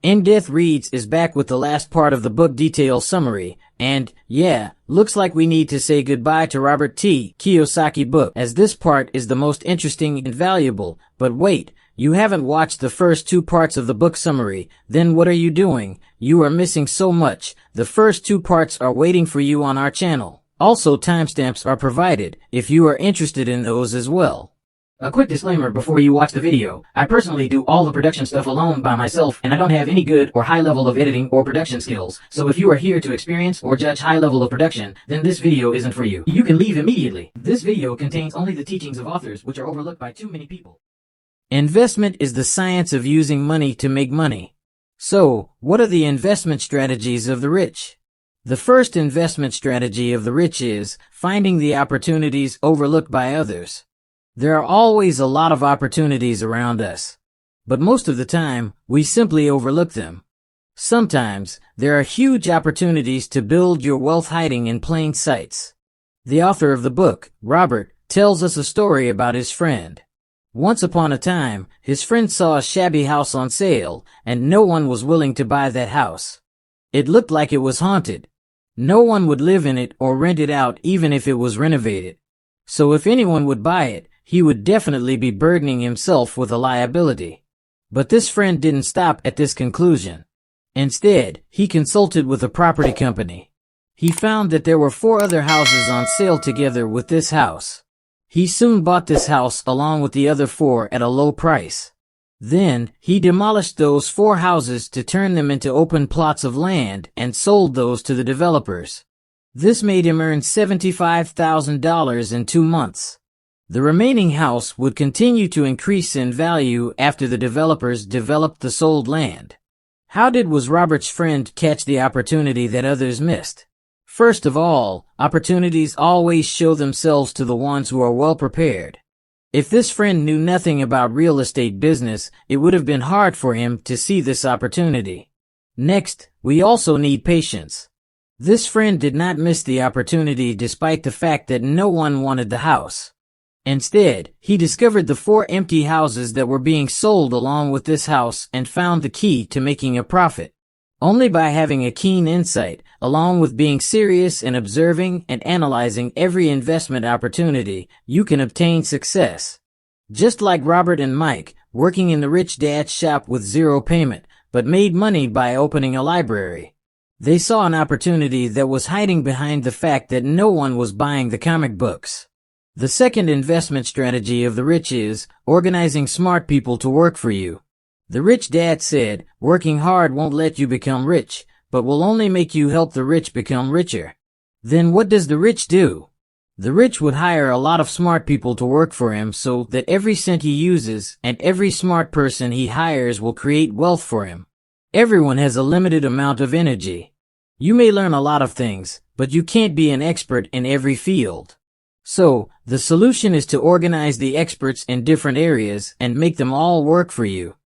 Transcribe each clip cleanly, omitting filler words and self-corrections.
In-Depth Reads is back with the last part of the book detail summary, and, yeah, looks like we need to say goodbye to Robert T. Kiyosaki book, as this part is the most interesting and valuable. But wait, you haven't watched the first two parts of the book summary, then what are you doing? You are missing so much. The first two parts are waiting for you on our channel. Also, timestamps are provided, if you are interested in those as well. A quick disclaimer before you watch the video. I personally do all the production stuff alone by myself, and I don't have any good or high level of editing or production skills. So if you are here to experience or judge high level of production, then this video isn't for you. You can leave immediately. This video contains only the teachings of authors which are overlooked by too many people. Investment is the science of using money to make money. So, what are the investment strategies of the rich? The first investment strategy of the rich is finding the opportunities overlooked by others. There are always a lot of opportunities around us, but most of the time, we simply overlook them. Sometimes, there are huge opportunities to build your wealth hiding in plain sight. The author of the book, Robert, tells us a story about his friend. Once upon a time, his friend saw a shabby house on sale, and no one was willing to buy that house. It looked like it was haunted. No one would live in it or rent it out even if it was renovated. So if anyone would buy it, he would definitely be burdening himself with a liability. But this friend didn't stop at this conclusion. Instead, he consulted with a property company. He found that there were 4 other houses on sale together with this house. He soon bought this house along with the other 4 at a low price. Then, he demolished those 4 houses to turn them into open plots of land and sold those to the developers. This made him earn $75,000 in 2 months. The remaining house would continue to increase in value after the developers developed the sold land. How was Robert's friend catch the opportunity that others missed? First of all, opportunities always show themselves to the ones who are well prepared. If this friend knew nothing about real estate business, it would have been hard for him to see this opportunity. Next, we also need patience. This friend did not miss the opportunity despite the fact that no one wanted the house. Instead, he discovered the 4 empty houses that were being sold along with this house and found the key to making a profit. Only by having a keen insight, along with being serious and observing and analyzing every investment opportunity, you can obtain success. Just like Robert and Mike, working in the rich dad's shop with 0 payment, but made money by opening a library. They saw an opportunity that was hiding behind the fact that no one was buying the comic books. The second investment strategy of the rich is organizing smart people to work for you. The rich dad said, working hard won't let you become rich, but will only make you help the rich become richer. Then what does the rich do? The rich would hire a lot of smart people to work for him so that every cent he uses and every smart person he hires will create wealth for him. Everyone has a limited amount of energy. You may learn a lot of things, but you can't be an expert in every field. So, the solution is to organize the experts in different areas and make them all work for you.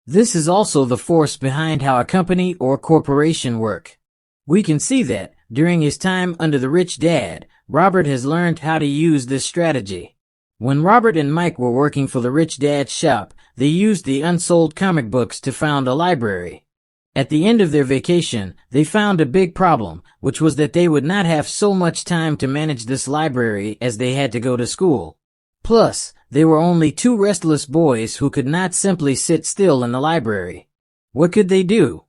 This is also the force behind how a company or corporation work. We can see that, during his time under the rich dad, Robert has learned how to use this strategy. When Robert and Mike were working for the rich dad's shop, they used the unsold comic books to found a library. At the end of their vacation, they found a big problem, which was that they would not have so much time to manage this library as they had to go to school. Plus, they were only 2 restless boys who could not simply sit still in the library. What could they do?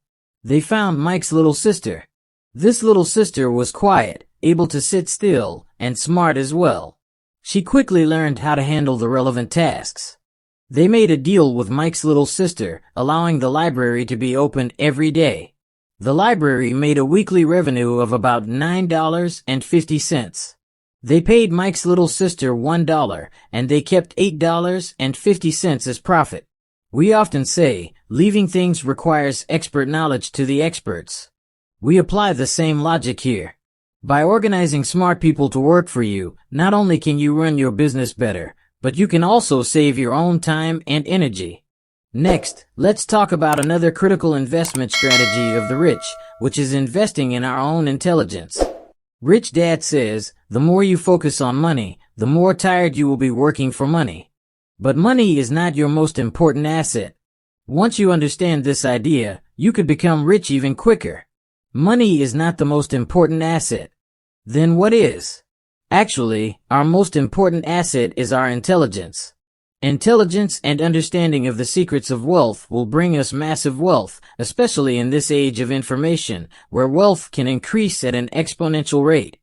They found Mike's little sister. This little sister was quiet, able to sit still, and smart as well. She quickly learned how to handle the relevant tasks. They made a deal with Mike's little sister, allowing the library to be opened every day. The library made a weekly revenue of about $9.50. They paid Mike's little sister $1, and they kept $8.50 as profit. We often say, leaving things requires expert knowledge to the experts. We apply the same logic here. By organizing smart people to work for you, not only can you run your business better, but you can also save your own time and energy. Next, let's talk about another critical investment strategy of the rich, which is investing in our own intelligence. Rich Dad says, the more you focus on money, the more tired you will be working for money. But money is not your most important asset. Once you understand this idea, you could become rich even quicker. Money is not the most important asset. Then what is? Actually, our most important asset is our intelligence. Intelligence and understanding of the secrets of wealth will bring us massive wealth, especially in this age of information, where wealth can increase at an exponential rate.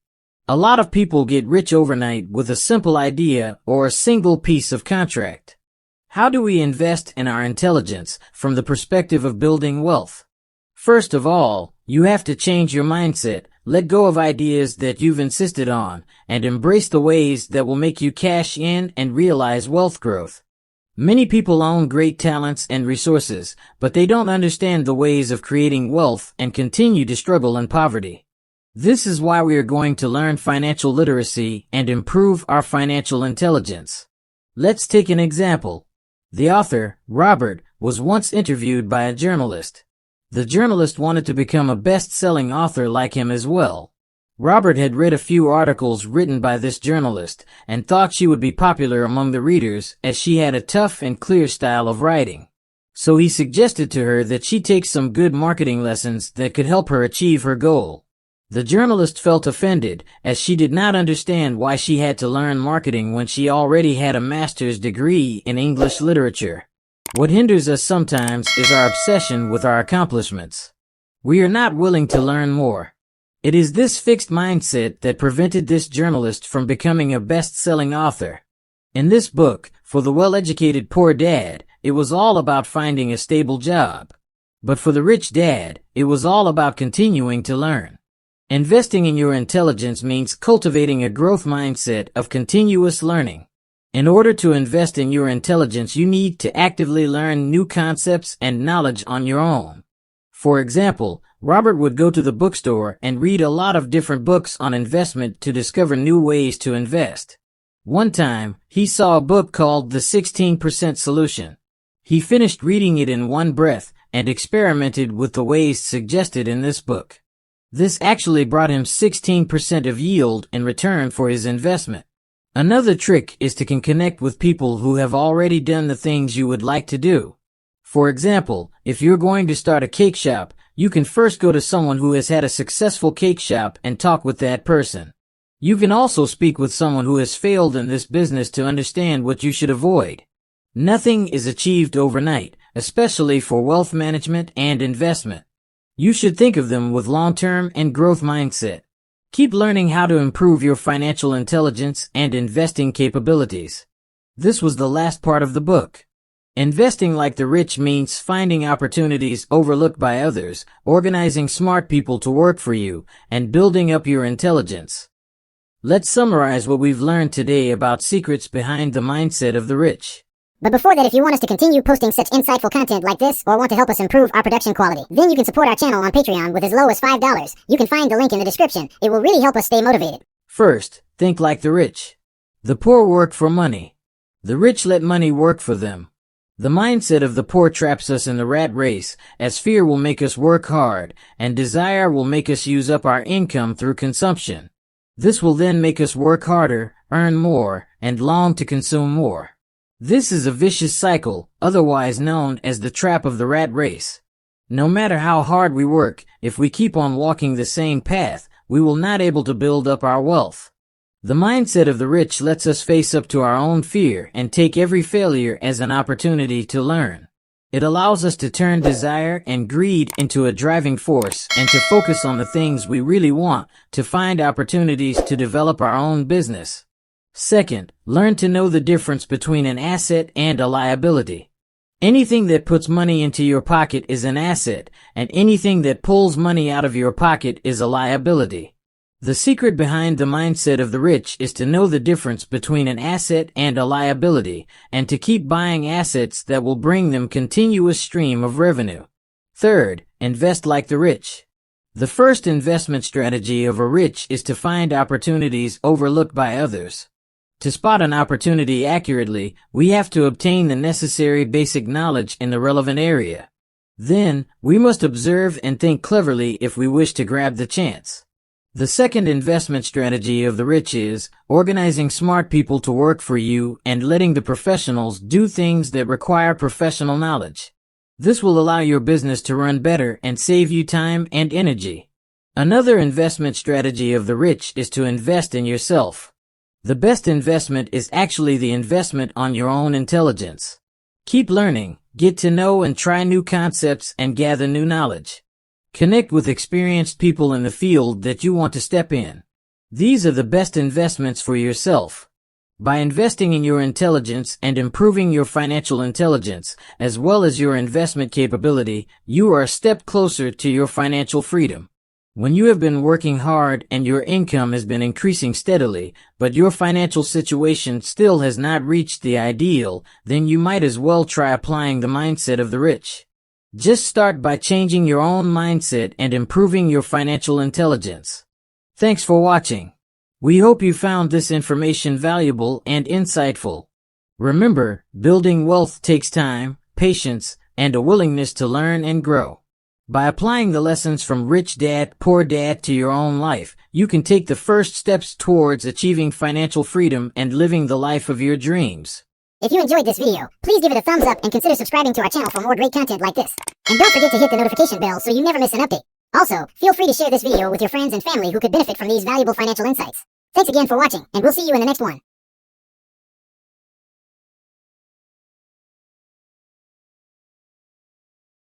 A lot of people get rich overnight with a simple idea or a single piece of contract. How do we invest in our intelligence from the perspective of building wealth? First of all, you have to change your mindset, let go of ideas that you've insisted on, and embrace the ways that will make you cash in and realize wealth growth. Many people own great talents and resources, but they don't understand the ways of creating wealth and continue to struggle in poverty. This is why we are going to learn financial literacy and improve our financial intelligence. Let's take an example. The author, Robert, was once interviewed by a journalist. The journalist wanted to become a best-selling author like him as well. Robert had read a few articles written by this journalist and thought she would be popular among the readers as she had a tough and clear style of writing. So he suggested to her that she take some good marketing lessons that could help her achieve her goal. The journalist felt offended as she did not understand why she had to learn marketing when she already had a master's degree in English literature. What hinders us sometimes is our obsession with our accomplishments. We are not willing to learn more. It is this fixed mindset that prevented this journalist from becoming a best-selling author. In this book, For the Well-Educated Poor Dad, it was all about finding a stable job. But for the rich dad, it was all about continuing to learn. Investing in your intelligence means cultivating a growth mindset of continuous learning. In order to invest in your intelligence, you need to actively learn new concepts and knowledge on your own. For example, Robert would go to the bookstore and read a lot of different books on investment to discover new ways to invest. One time, he saw a book called The 16% Solution. He finished reading it in one breath and experimented with the ways suggested in this book. This actually brought him 16% of yield in return for his investment. Another trick is to connect with people who have already done the things you would like to do. For example, if you're going to start a cake shop, you can first go to someone who has had a successful cake shop and talk with that person. You can also speak with someone who has failed in this business to understand what you should avoid. Nothing is achieved overnight, especially for wealth management and investment. You should think of them with long-term and growth mindset. Keep learning how to improve your financial intelligence and investing capabilities. This was the last part of the book. Investing like the rich means finding opportunities overlooked by others, organizing smart people to work for you, and building up your intelligence. Let's summarize what we've learned today about secrets behind the mindset of the rich. But before that, if you want us to continue posting such insightful content like this, or want to help us improve our production quality, then you can support our channel on Patreon with as low as $5. You can find the link in the description. It will really help us stay motivated. First, think like the rich. The poor work for money. The rich let money work for them. The mindset of the poor traps us in the rat race, as fear will make us work hard, and desire will make us use up our income through consumption. This will then make us work harder, earn more, and long to consume more. This is a vicious cycle, otherwise known as the trap of the rat race. No matter how hard we work, if we keep on walking the same path, we will not able to build up our wealth. The mindset of the rich lets us face up to our own fear and take every failure as an opportunity to learn. It allows us to turn desire and greed into a driving force and to focus on the things we really want, to find opportunities to develop our own business. Second, learn to know the difference between an asset and a liability. Anything that puts money into your pocket is an asset, and anything that pulls money out of your pocket is a liability. The secret behind the mindset of the rich is to know the difference between an asset and a liability, and to keep buying assets that will bring them continuous stream of revenue. Third, invest like the rich. The first investment strategy of a rich is to find opportunities overlooked by others. To spot an opportunity accurately, we have to obtain the necessary basic knowledge in the relevant area. Then, we must observe and think cleverly if we wish to grab the chance. The second investment strategy of the rich is organizing smart people to work for you and letting the professionals do things that require professional knowledge. This will allow your business to run better and save you time and energy. Another investment strategy of the rich is to invest in yourself. The best investment is actually the investment on your own intelligence. Keep learning, get to know and try new concepts and gather new knowledge. Connect with experienced people in the field that you want to step in. These are the best investments for yourself. By investing in your intelligence and improving your financial intelligence, as well as your investment capability, you are a step closer to your financial freedom. When you have been working hard and your income has been increasing steadily, but your financial situation still has not reached the ideal, then you might as well try applying the mindset of the rich. Just start by changing your own mindset and improving your financial intelligence. Thanks for watching. We hope you found this information valuable and insightful. Remember, building wealth takes time, patience, and a willingness to learn and grow. By applying the lessons from Rich Dad, Poor Dad to your own life, you can take the first steps towards achieving financial freedom and living the life of your dreams. If you enjoyed this video, please give it a thumbs up and consider subscribing to our channel for more great content like this. And don't forget to hit the notification bell so you never miss an update. Also, feel free to share this video with your friends and family who could benefit from these valuable financial insights. Thanks again for watching, and we'll see you in the next one.